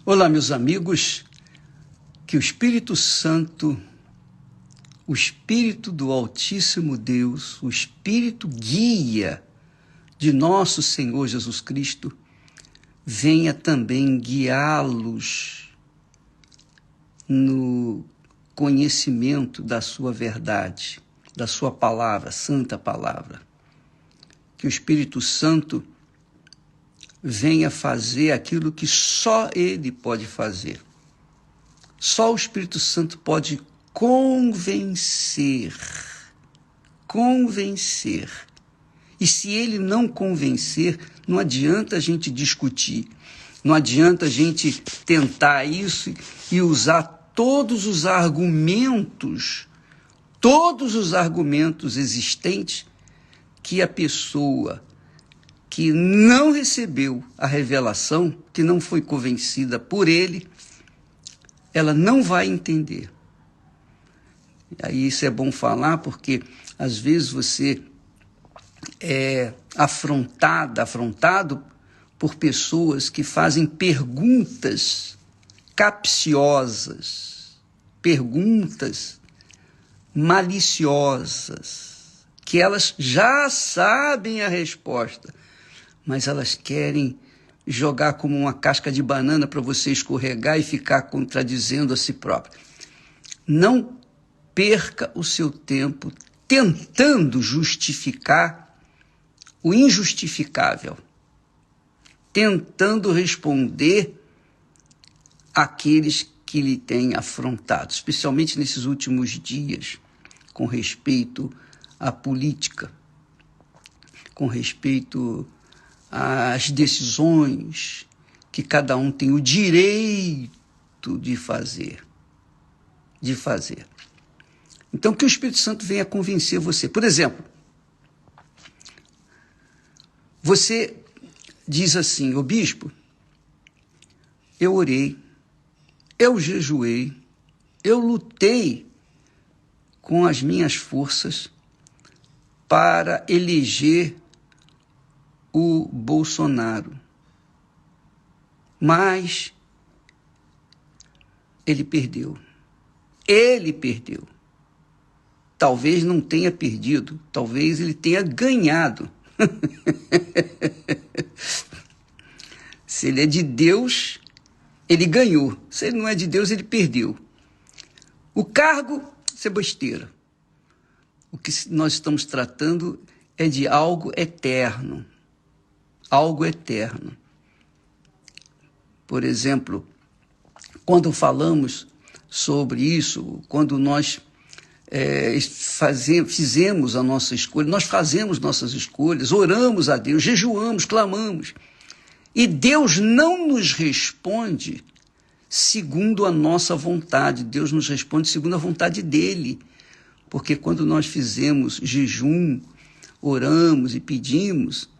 Olá, meus amigos, que o Espírito Santo, o Espírito do Altíssimo Deus, o Espírito guia de nosso Senhor Jesus Cristo, venha também guiá-los no conhecimento da sua verdade, da sua palavra, santa palavra. Que o Espírito Santo venha fazer aquilo que só Ele pode fazer. Só o Espírito Santo pode convencer. E se ele não convencer, não adianta a gente discutir, não adianta a gente tentar isso e usar todos os argumentos existentes que a pessoa que não recebeu a revelação, que não foi convencida por ele, ela não vai entender. Aí isso é bom falar porque às vezes você é afrontado por pessoas que fazem perguntas capciosas, perguntas maliciosas, que elas já sabem a resposta, mas elas querem jogar como uma casca de banana para você escorregar e ficar contradizendo a si próprio. Não perca o seu tempo tentando justificar o injustificável, tentando responder àqueles que lhe têm afrontado, especialmente nesses últimos dias, com respeito à política, com respeito às decisões que cada um tem o direito de fazer. Então, que o Espírito Santo venha convencer você. Por exemplo, você diz assim: ô bispo, eu orei, eu jejuei, eu lutei com as minhas forças para eleger o Bolsonaro, mas ele perdeu. Talvez não tenha perdido, talvez ele tenha ganhado. Se ele é de Deus, ele ganhou. Se ele não é de Deus, ele perdeu. O cargo, isso é besteira. O que nós estamos tratando é de algo eterno. Algo eterno. Por exemplo, quando falamos sobre isso, quando nós fizemos a nossa escolha, nós fazemos nossas escolhas, oramos a Deus, jejuamos, clamamos, e Deus não nos responde segundo a nossa vontade, Deus nos responde segundo a vontade dele, porque quando nós fizemos jejum, oramos e pedimos,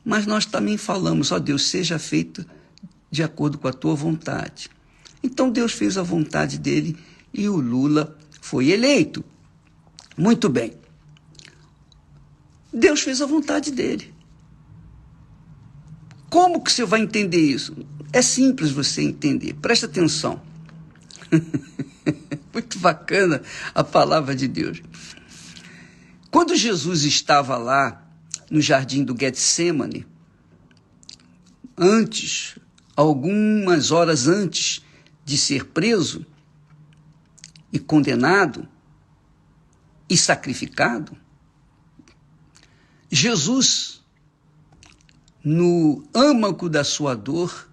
mas nós também falamos: ó Deus, seja feito de acordo com a tua vontade. Então Deus fez a vontade dele e o Lula foi eleito. Muito bem. Deus fez a vontade dele. Como que você vai entender isso? É simples você entender. Presta atenção. Muito bacana a palavra de Deus. Quando Jesus estava lá no jardim do Getsêmani, algumas horas antes de ser preso e condenado e sacrificado, Jesus, no âmago da sua dor,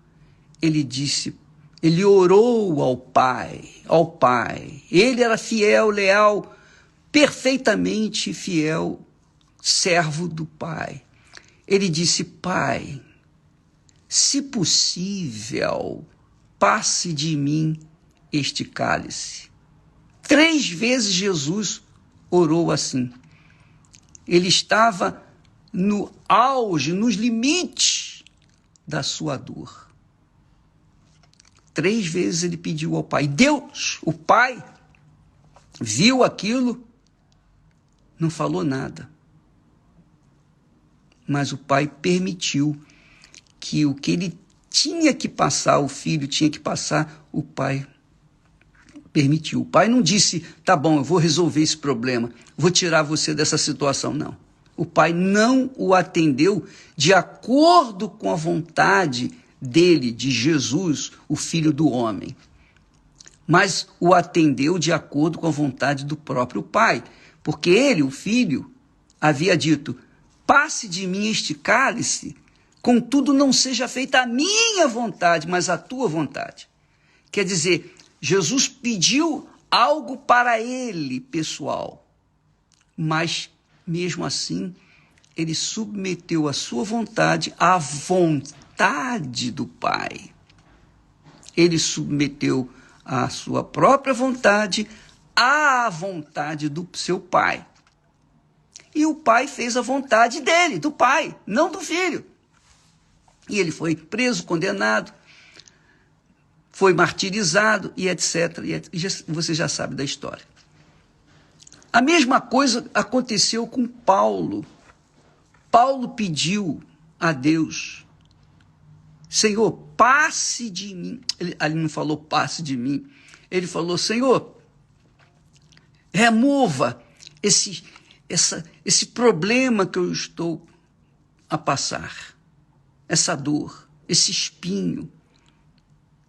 ele orou ao Pai. Ele era fiel, leal, perfeitamente fiel, servo do Pai. Ele disse: Pai, se possível, passe de mim este cálice. 3 vezes Jesus orou assim. Ele estava no auge, nos limites da sua dor. 3 vezes ele pediu ao Pai. Deus, o Pai, viu aquilo, não falou nada. Mas o Pai permitiu que o que ele tinha que passar, o filho tinha que passar, o pai permitiu. O pai não disse, tá bom, eu vou resolver esse problema, vou tirar você dessa situação, não. O pai não o atendeu de acordo com a vontade dele, de Jesus, o Filho do homem, mas o atendeu de acordo com a vontade do próprio pai, porque ele, o filho, havia dito, passe de mim este cálice, contudo não seja feita a minha vontade, mas a tua vontade. Quer dizer, Jesus pediu algo para ele, pessoal, mas mesmo assim, ele submeteu a sua vontade à vontade do Pai. Ele submeteu a sua própria vontade à vontade do seu Pai. E o Pai fez a vontade dele, do Pai, não do Filho. E ele foi preso, condenado, foi martirizado e etc. E você já sabe da história. A mesma coisa aconteceu com Paulo. Paulo pediu a Deus, Senhor, passe de mim. Ele não falou passe de mim. Ele falou, Senhor, remova esse problema que eu estou a passar. Essa dor, esse espinho,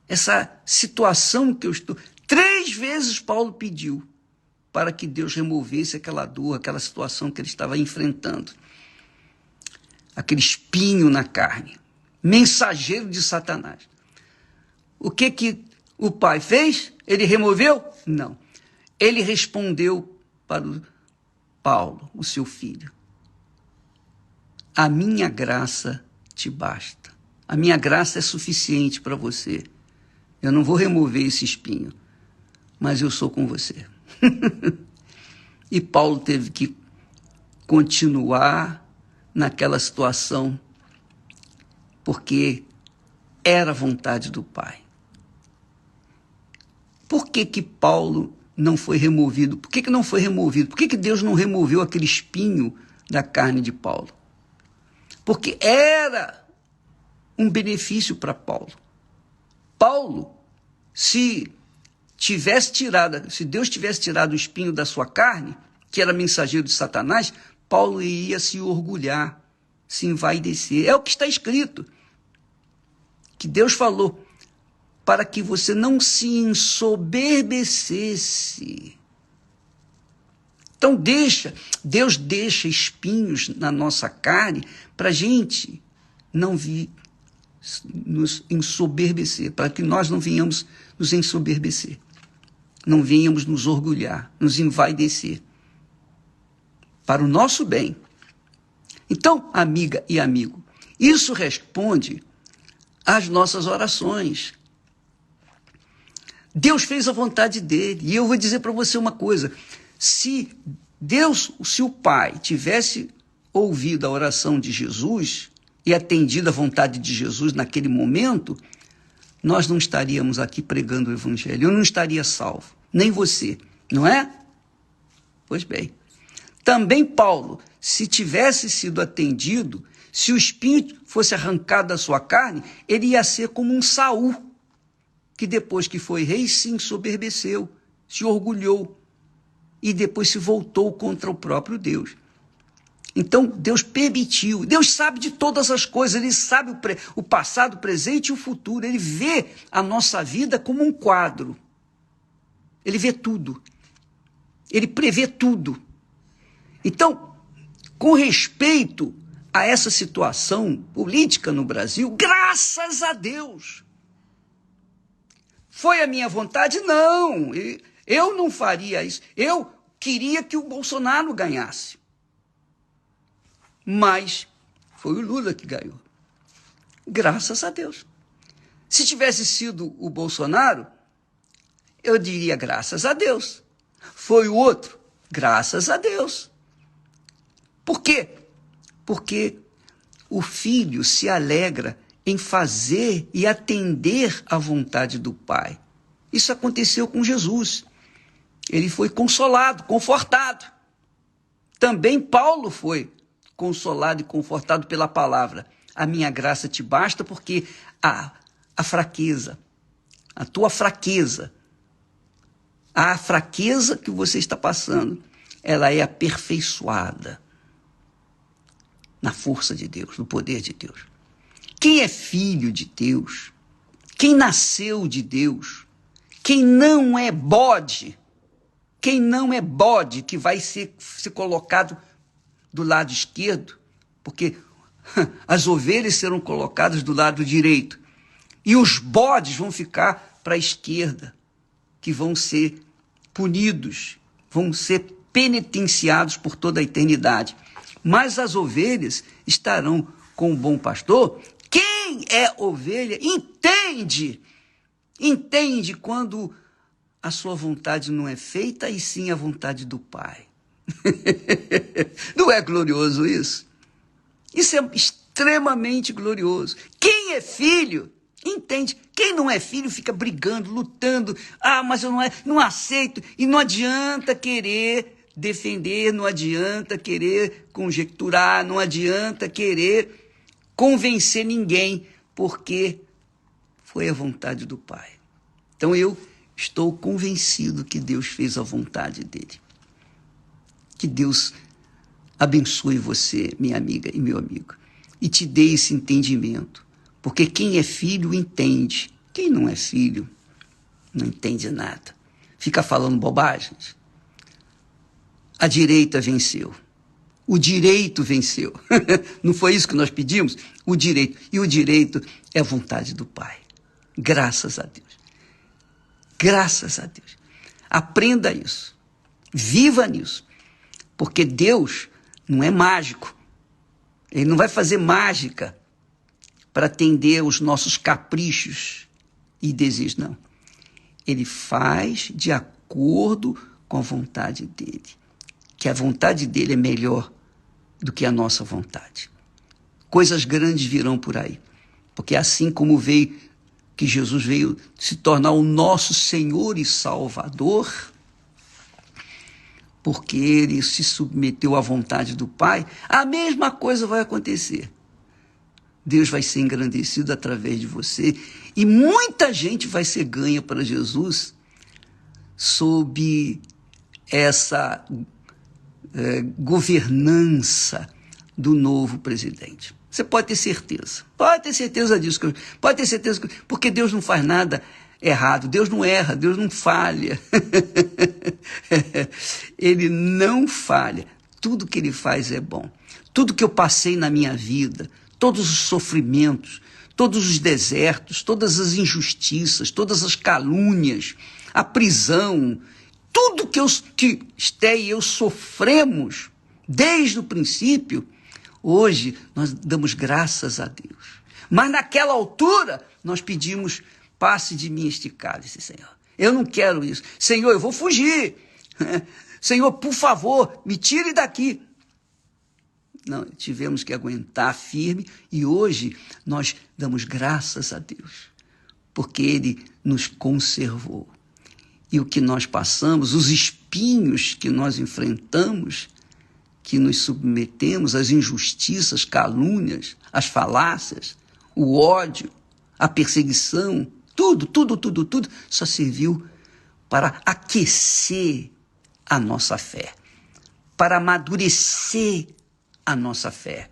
essa situação que eu estou... 3 vezes Paulo pediu para que Deus removesse aquela dor, aquela situação que ele estava enfrentando. Aquele espinho na carne, mensageiro de Satanás. O que o pai fez? Ele removeu? Não. Ele respondeu para o Paulo, o seu filho. A minha graça te basta. A minha graça é suficiente para você. Eu não vou remover esse espinho, mas eu sou com você. E Paulo teve que continuar naquela situação, porque era a vontade do Pai. Por que Paulo não foi removido? Por que não foi removido? Por que Deus não removeu aquele espinho da carne de Paulo? Porque era um benefício para Paulo. Paulo, se Deus tivesse tirado o espinho da sua carne, que era mensageiro de Satanás, Paulo iria se orgulhar, se envaidecer. É o que está escrito. Que Deus falou, para que você não se ensoberbecesse. Então Deus deixa espinhos na nossa carne para a gente não nos ensoberbecer, para que nós não venhamos nos ensoberbecer, não venhamos nos orgulhar, nos envaidecer, para o nosso bem. Então, amiga e amigo, isso responde às nossas orações. Deus fez a vontade dele, e eu vou dizer para você uma coisa, se o Pai tivesse ouvido a oração de Jesus e atendido a vontade de Jesus naquele momento, nós não estaríamos aqui pregando o Evangelho, eu não estaria salvo, nem você, não é? Pois bem, também Paulo, se tivesse sido atendido, se o espinho fosse arrancado da sua carne, ele ia ser como um Saul, que depois que foi rei se ensoberbeceu, se orgulhou e depois se voltou contra o próprio Deus. Então Deus permitiu, Deus sabe de todas as coisas, Ele sabe o passado, o presente e o futuro, Ele vê a nossa vida como um quadro, Ele vê tudo, Ele prevê tudo. Então, com respeito a essa situação política no Brasil, graças a Deus, foi a minha vontade? Não, eu não faria isso, eu queria que o Bolsonaro ganhasse. Mas foi o Lula que ganhou. Graças a Deus. Se tivesse sido o Bolsonaro, eu diria graças a Deus. Foi o outro? Graças a Deus. Por quê? Porque o filho se alegra em fazer e atender à vontade do Pai. Isso aconteceu com Jesus. Ele foi consolado, confortado. Também Paulo foi consolado e confortado pela palavra. A minha graça te basta, porque a fraqueza, a tua fraqueza. A fraqueza que você está passando, ela é aperfeiçoada na força de Deus, no poder de Deus. Quem é filho de Deus, quem nasceu de Deus, quem não é bode que vai ser colocado do lado esquerdo, porque as ovelhas serão colocadas do lado direito e os bodes vão ficar para a esquerda, que vão ser punidos, vão ser penitenciados por toda a eternidade. Mas as ovelhas estarão com o bom pastor. Quem é ovelha entende quando a sua vontade não é feita e sim a vontade do Pai. Não é glorioso isso? Isso é extremamente glorioso. Quem é filho entende. Quem não é filho fica brigando, lutando. Mas eu não aceito. E não adianta querer defender, não adianta querer conjecturar, não adianta querer convencer ninguém, porque foi a vontade do Pai. Então eu estou convencido que Deus fez a vontade dele. Que Deus abençoe você, minha amiga e meu amigo, e te dê esse entendimento. Porque quem é filho entende. Quem não é filho não entende nada. Fica falando bobagens. A direita venceu. O direito venceu. Não foi isso que nós pedimos? O direito. E o direito é a vontade do Pai. Graças a Deus. Graças a Deus. Aprenda isso. Viva nisso. Porque Deus não é mágico. Ele não vai fazer mágica para atender os nossos caprichos e desejos, não. Ele faz de acordo com a vontade dele. Que a vontade dele é melhor do que a nossa vontade. Coisas grandes virão por aí. Porque assim como que Jesus veio se tornar o nosso Senhor e Salvador, porque ele se submeteu à vontade do Pai, a mesma coisa vai acontecer. Deus vai ser engrandecido através de você e muita gente vai ser ganha para Jesus sob essa governança do novo presidente. Você pode ter certeza disso, pode ter certeza, porque Deus não faz nada errado, Deus não erra, Deus não falha. Ele não falha, tudo que ele faz é bom. Tudo que eu passei na minha vida, todos os sofrimentos, todos os desertos, todas as injustiças, todas as calúnias, a prisão, tudo que Esté e eu sofremos desde o princípio, hoje nós damos graças a Deus. Mas naquela altura nós pedimos: passe de mim este cálice, Senhor. Eu não quero isso. Senhor, eu vou fugir. Senhor, por favor, me tire daqui. Não, tivemos que aguentar firme e hoje nós damos graças a Deus, porque Ele nos conservou. E o que nós passamos, os espinhos que nós enfrentamos, que nos submetemos às injustiças, calúnias, às falácias, o ódio, a perseguição, tudo, só serviu para aquecer a nossa fé, para amadurecer a nossa fé,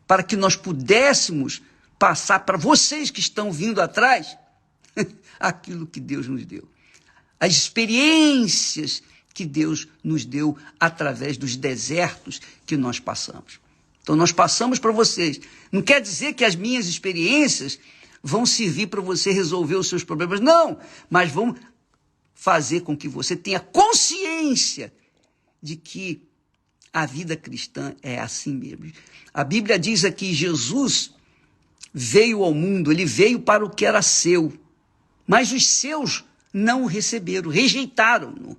para que nós pudéssemos passar para vocês que estão vindo atrás aquilo que Deus nos deu. As experiências que Deus nos deu através dos desertos que nós passamos. Então nós passamos para vocês. Não quer dizer que as minhas experiências vão servir para você resolver os seus problemas, não, mas vão fazer com que você tenha consciência de que a vida cristã é assim mesmo. A Bíblia diz aqui: Jesus veio ao mundo, ele veio para o que era seu, mas os seus não o receberam, rejeitaram-no.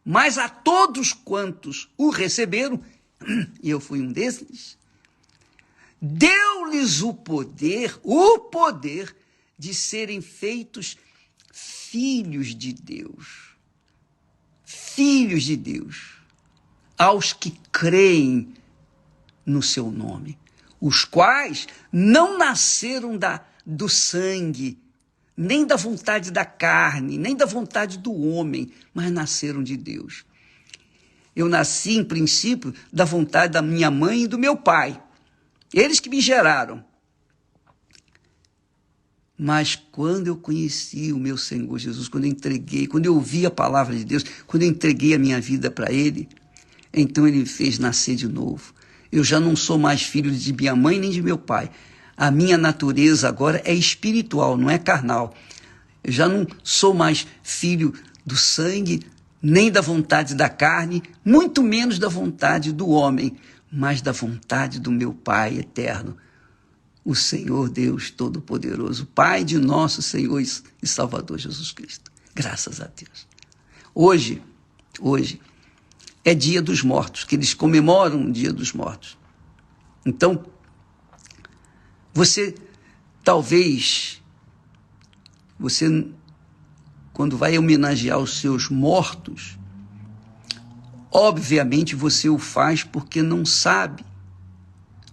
Mas a todos quantos o receberam, e eu fui um desses, deu-lhes o poder de serem feitos filhos de Deus. Filhos de Deus. Aos que creem no seu nome, os quais não nasceram do sangue, nem da vontade da carne, nem da vontade do homem, mas nasceram de Deus. Eu nasci, em princípio, da vontade da minha mãe e do meu pai. Eles que me geraram. Mas quando eu conheci o meu Senhor Jesus, quando eu ouvi a palavra de Deus, quando eu entreguei a minha vida para Ele, então Ele me fez nascer de novo. Eu já não sou mais filho de minha mãe nem de meu pai. A minha natureza agora é espiritual, não é carnal. Eu já não sou mais filho do sangue, nem da vontade da carne, muito menos da vontade do homem, mas da vontade do meu Pai eterno, o Senhor Deus Todo-Poderoso, Pai de nosso Senhor e Salvador Jesus Cristo. Graças a Deus. Hoje é dia dos mortos, que eles comemoram o dia dos mortos. Então, talvez, quando vai homenagear os seus mortos, obviamente você o faz porque não sabe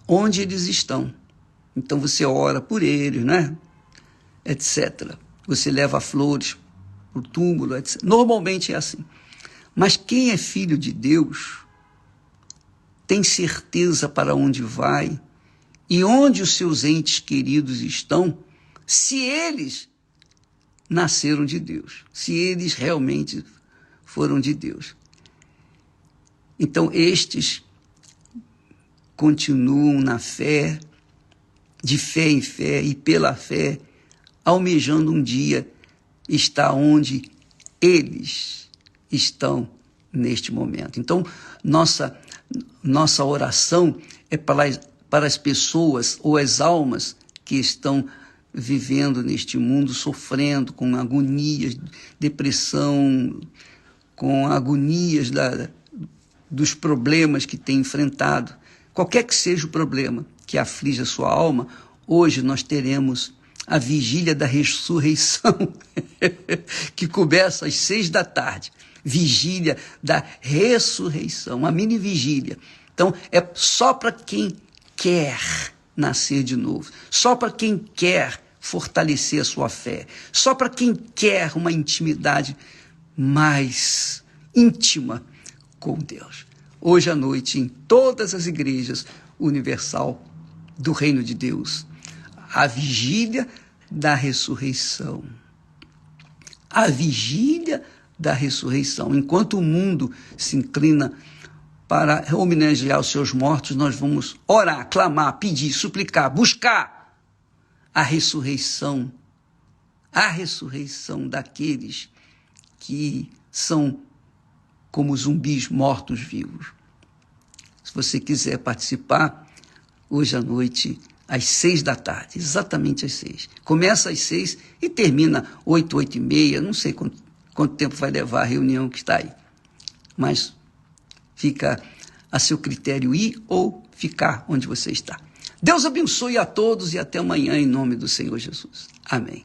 onde eles estão. Então você ora por eles, né? Etc. Você leva flores para o túmulo, etc. Normalmente é assim. Mas quem é filho de Deus tem certeza para onde vai e onde os seus entes queridos estão, se eles nasceram de Deus, se eles realmente foram de Deus. Então, estes continuam na fé, de fé em fé e pela fé, almejando um dia estar onde eles estão neste momento. Então, nossa oração é para as pessoas ou as almas que estão vivendo neste mundo, sofrendo com agonias, depressão, com agonias dos problemas que têm enfrentado. Qualquer que seja o problema que aflige a sua alma, hoje nós teremos a vigília da ressurreição, que começa às 6 da tarde. Vigília da ressurreição, uma mini vigília. Então, é só para quem quer nascer de novo, só para quem quer fortalecer a sua fé, só para quem quer uma intimidade mais íntima com Deus. Hoje à noite, em todas as igrejas universal do Reino de Deus, a vigília da ressurreição. A vigília da ressurreição. Enquanto o mundo se inclina para homenagear os seus mortos, nós vamos orar, clamar, pedir, suplicar, buscar a ressurreição daqueles que são como zumbis mortos-vivos. Se você quiser participar, hoje à noite, às 6 da tarde, exatamente às 6. Começa às 6 e termina 8, 8h30, não sei quanto tempo vai levar a reunião que está aí. Mas fica a seu critério ir ou ficar onde você está. Deus abençoe a todos e até amanhã em nome do Senhor Jesus. Amém.